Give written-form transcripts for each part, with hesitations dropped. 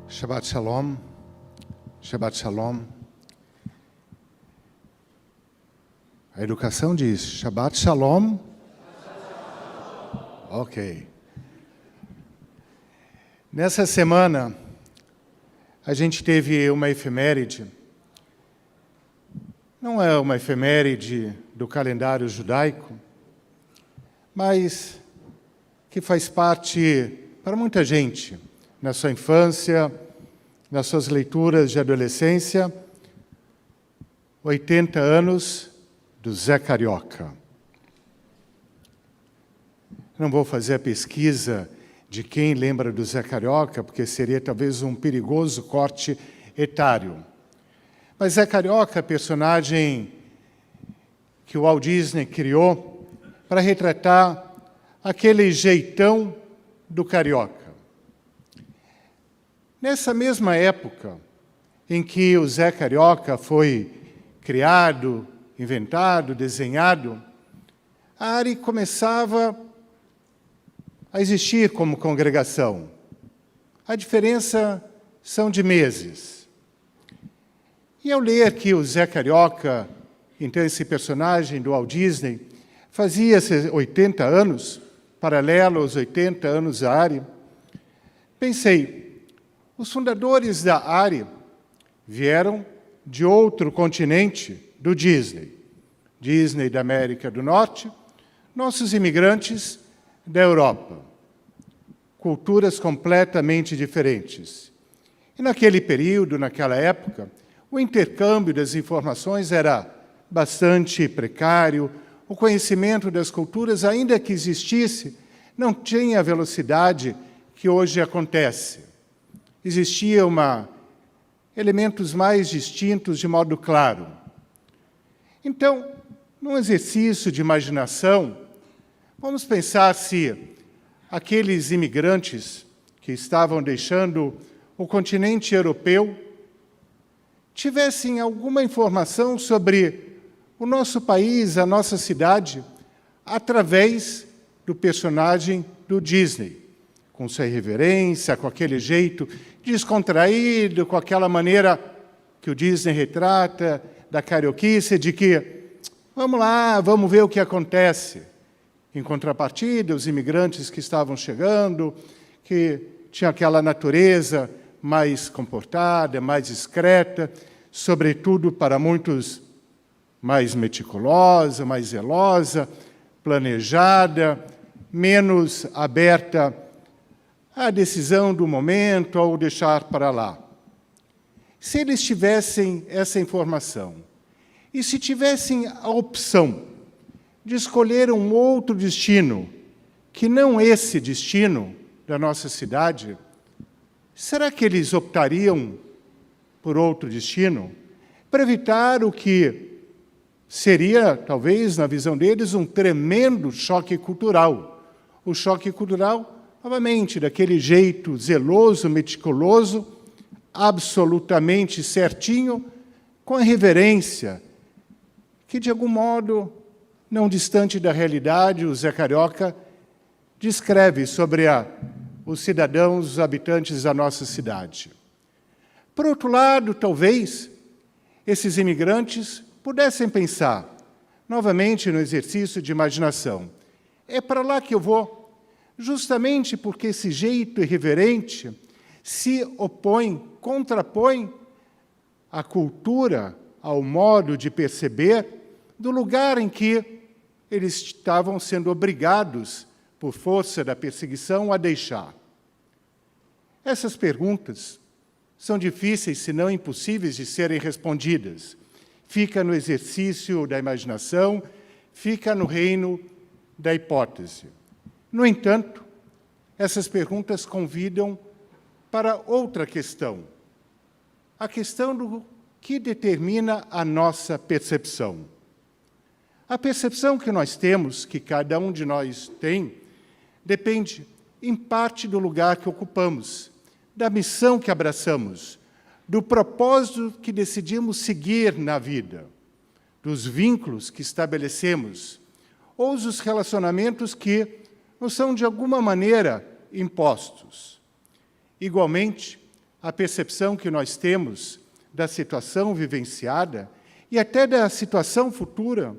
Shabbat Shalom. Shabbat Shalom. A educação diz Shabbat Shalom. Ok. Nessa semana, a gente teve uma efeméride. Não é uma efeméride do calendário judaico, mas que faz parte para muita gente, na sua infância, nas suas leituras de adolescência, 80 anos do Zé Carioca. Não vou fazer a pesquisa de quem lembra do Zé Carioca, porque seria talvez um perigoso corte etário. Mas Zé Carioca é personagem que o Walt Disney criou para retratar aquele jeitão do carioca. Nessa mesma época em que o Zé Carioca foi criado, inventado, desenhado, a ARI começava a existir como congregação. A diferença são de meses. E ao ler que o Zé Carioca, então esse personagem do Walt Disney, fazia 80 anos, paralelo aos 80 anos da ARI, pensei, os fundadores da ARI vieram de outro continente do Disney. Disney da América do Norte, nossos imigrantes da Europa. Culturas completamente diferentes. E naquele período, naquela época, o intercâmbio das informações era bastante precário, o conhecimento das culturas, ainda que existisse, não tinha a velocidade que hoje acontece. Existiam elementos mais distintos de modo claro. Então, num exercício de imaginação, vamos pensar se aqueles imigrantes que estavam deixando o continente europeu tivessem alguma informação sobre o nosso país, a nossa cidade, através do personagem do Disney, com sua irreverência, com aquele jeito descontraído, com aquela maneira que o Disney retrata da carioquice, de que vamos lá, vamos ver o que acontece. Em contrapartida, os imigrantes que estavam chegando, que tinham aquela natureza mais comportada, mais discreta, sobretudo para muitos mais meticulosa, mais zelosa, planejada, menos aberta à decisão do momento, ao deixar para lá. Se eles tivessem essa informação, e se tivessem a opção de escolher um outro destino, que não esse destino da nossa cidade, será que eles optariam por outro destino? Para evitar o que seria, talvez, na visão deles, um tremendo choque cultural. O choque cultural, novamente, daquele jeito zeloso, meticuloso, absolutamente certinho, com a reverência, que, de algum modo, não distante da realidade, o Zé Carioca descreve sobre os cidadãos, os habitantes da nossa cidade. Por outro lado, talvez, esses imigrantes pudessem pensar, novamente no exercício de imaginação, é para lá que eu vou, justamente porque esse jeito irreverente se opõe, contrapõe à cultura, ao modo de perceber do lugar em que eles estavam sendo obrigados, por força da perseguição, a deixar. Essas perguntas são difíceis, se não impossíveis, de serem respondidas. Fica no exercício da imaginação, fica no reino da hipótese. No entanto, essas perguntas convidam para outra questão, a questão do que determina a nossa percepção. A percepção que nós temos, que cada um de nós tem, depende, em parte, do lugar que ocupamos, da missão que abraçamos, do propósito que decidimos seguir na vida, dos vínculos que estabelecemos, ou dos relacionamentos que nos são, de alguma maneira, impostos. Igualmente, a percepção que nós temos da situação vivenciada e até da situação futura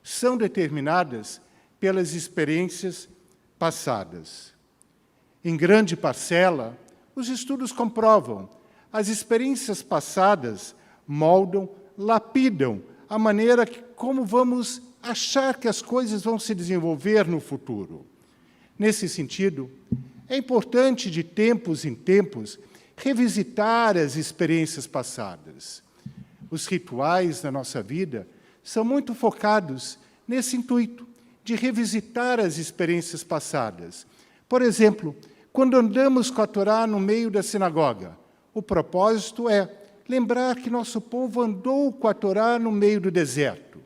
são determinadas pelas experiências passadas. Em grande parcela, os estudos comprovam, as experiências passadas moldam, lapidam a maneira como vamos achar que as coisas vão se desenvolver no futuro. Nesse sentido, é importante, de tempos em tempos, revisitar as experiências passadas. Os rituais da nossa vida são muito focados nesse intuito de revisitar as experiências passadas. Por exemplo, quando andamos com a Torá no meio da sinagoga, o propósito é lembrar que nosso povo andou com a Torá no meio do deserto.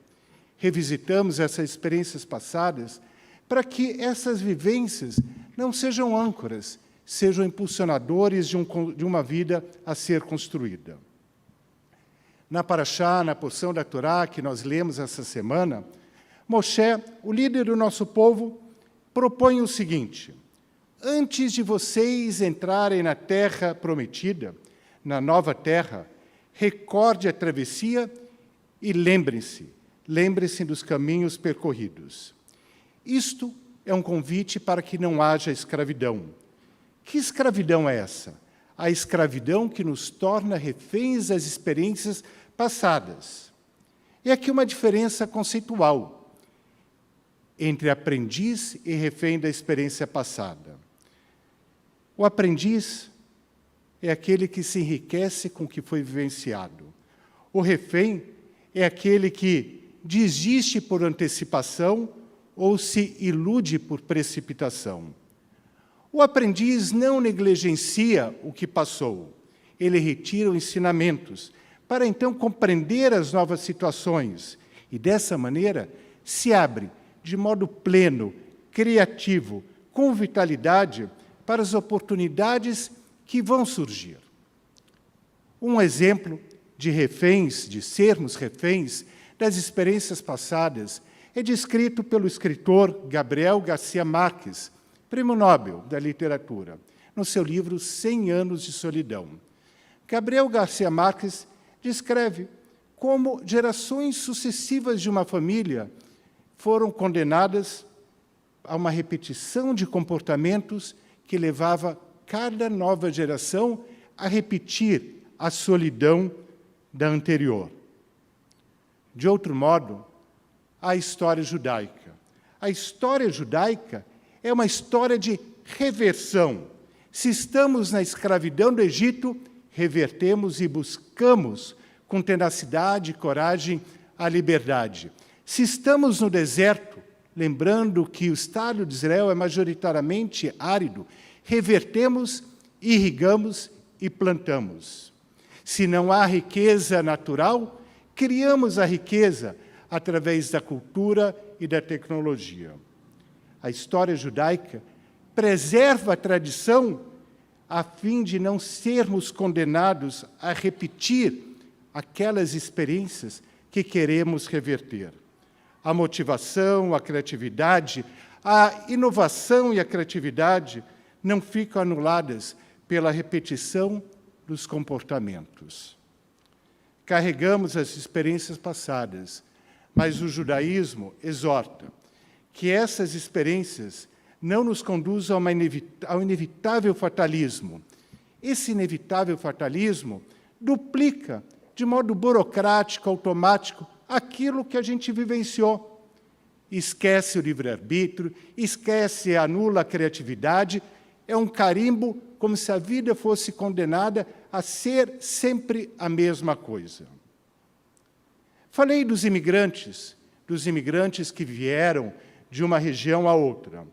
Revisitamos essas experiências passadas para que essas vivências não sejam âncoras, sejam impulsionadores de uma vida a ser construída. Na Parashá, na porção da Torá que nós lemos essa semana, Moshe, o líder do nosso povo, propõe o seguinte: antes de vocês entrarem na terra prometida, na nova terra, recorde a travessia e lembrem-se dos caminhos percorridos. Isto é um convite para que não haja escravidão. Que escravidão é essa? A escravidão que nos torna reféns das experiências passadas. E aqui uma diferença conceitual entre aprendiz e refém da experiência passada. O aprendiz é aquele que se enriquece com o que foi vivenciado. O refém é aquele que desiste por antecipação ou se ilude por precipitação. O aprendiz não negligencia o que passou. Ele retira os ensinamentos para então compreender as novas situações e, dessa maneira, se abre de modo pleno, criativo, com vitalidade para as oportunidades que vão surgir. Um exemplo de reféns, de sermos reféns das experiências passadas, é descrito pelo escritor Gabriel Garcia Marques, Prêmio Nobel da Literatura, no seu livro 100 Anos de Solidão. Gabriel Garcia Marques descreve como gerações sucessivas de uma família foram condenadas a uma repetição de comportamentos que levava cada nova geração a repetir a solidão da anterior. De outro modo, a história judaica. A história judaica é uma história de reversão. Se estamos na escravidão do Egito, revertemos e buscamos com tenacidade e coragem a liberdade. Se estamos no deserto, lembrando que o Estado de Israel é majoritariamente árido, revertemos, irrigamos e plantamos. Se não há riqueza natural, criamos a riqueza através da cultura e da tecnologia. A história judaica preserva a tradição a fim de não sermos condenados a repetir aquelas experiências que queremos reverter. A motivação, a criatividade, a inovação e a criatividade não ficam anuladas pela repetição dos comportamentos. Carregamos as experiências passadas, mas o judaísmo exorta que essas experiências não nos conduzam ao inevitável fatalismo. Esse inevitável fatalismo duplica, de modo burocrático, automático, aquilo que a gente vivenciou. Esquece o livre-arbítrio, esquece, anula a criatividade, é um carimbo como se a vida fosse condenada a ser sempre a mesma coisa. Falei dos imigrantes que vieram de uma região a outra.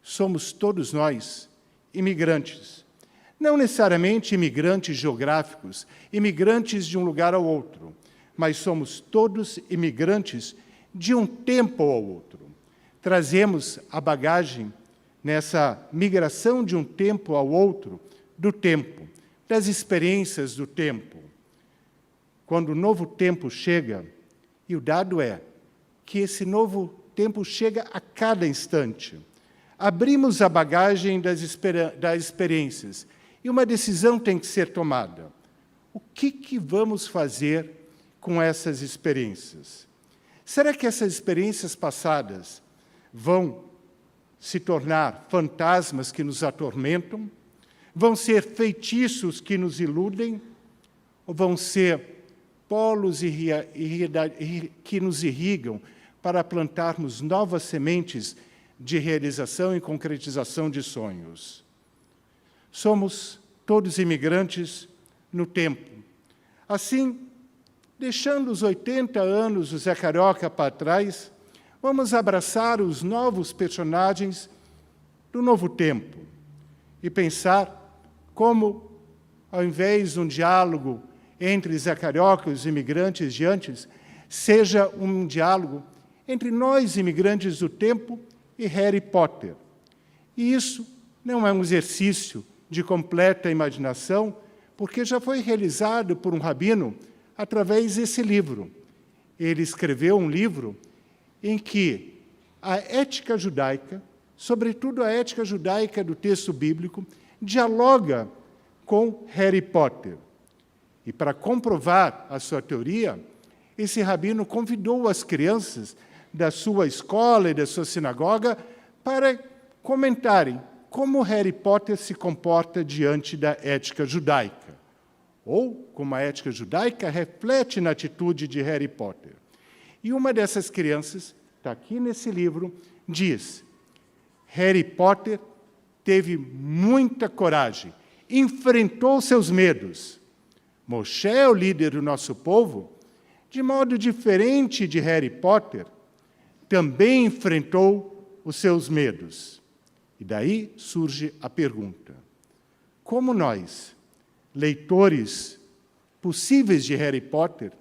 Somos todos nós imigrantes. Não necessariamente imigrantes geográficos, imigrantes de um lugar ao outro, mas somos todos imigrantes de um tempo ao outro. Trazemos a bagagem nessa migração de um tempo ao outro, do tempo, das experiências do tempo. Quando o novo tempo chega, e o dado é que esse novo tempo chega a cada instante, abrimos a bagagem das experiências E uma decisão tem que ser tomada. O que vamos fazer com essas experiências? Será que essas experiências passadas vão se tornar fantasmas que nos atormentam? Vão ser feitiços que nos iludem? Ou vão ser polos que nos irrigam para plantarmos novas sementes de realização e concretização de sonhos? Somos todos imigrantes no tempo. Assim, deixando os 80 anos do Zé Carioca para trás, vamos abraçar os novos personagens do novo tempo e pensar como, ao invés de um diálogo entre Zé Carioca e os imigrantes de antes, seja um diálogo entre nós, imigrantes do tempo, e Harry Potter. E isso não é um exercício de completa imaginação, porque já foi realizado por um rabino através desse livro. Ele escreveu um livro em que a ética judaica, sobretudo a ética judaica do texto bíblico, dialoga com Harry Potter. E para comprovar a sua teoria, esse rabino convidou as crianças da sua escola e da sua sinagoga para comentarem como Harry Potter se comporta diante da ética judaica, ou como a ética judaica reflete na atitude de Harry Potter. E uma dessas crianças, está aqui nesse livro, diz: Harry Potter teve muita coragem, enfrentou seus medos. Moshe, o líder do nosso povo, de modo diferente de Harry Potter, também enfrentou os seus medos. E daí surge a pergunta: como nós, leitores possíveis de Harry Potter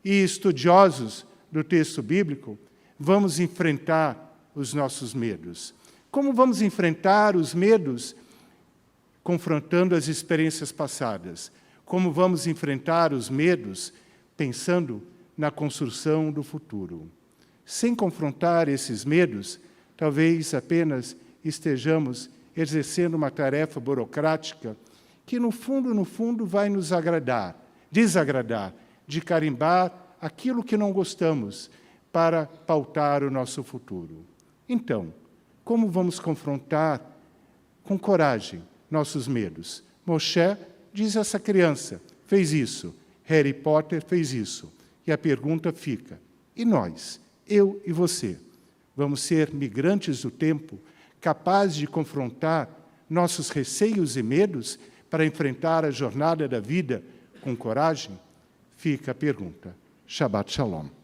e estudiosos do texto bíblico, vamos enfrentar os nossos medos? Como vamos enfrentar os medos confrontando as experiências passadas? Como vamos enfrentar os medos pensando na construção do futuro? Sem confrontar esses medos, talvez apenas estejamos exercendo uma tarefa burocrática que, no fundo, vai nos desagradar, de carimbar aquilo que não gostamos para pautar o nosso futuro. Então, como vamos confrontar com coragem nossos medos? Moshe, diz essa criança, fez isso. Harry Potter fez isso. E a pergunta fica: e nós, eu e você, vamos ser migrantes do tempo, capazes de confrontar nossos receios e medos para enfrentar a jornada da vida com coragem? Fica a pergunta. Shabbat Shalom.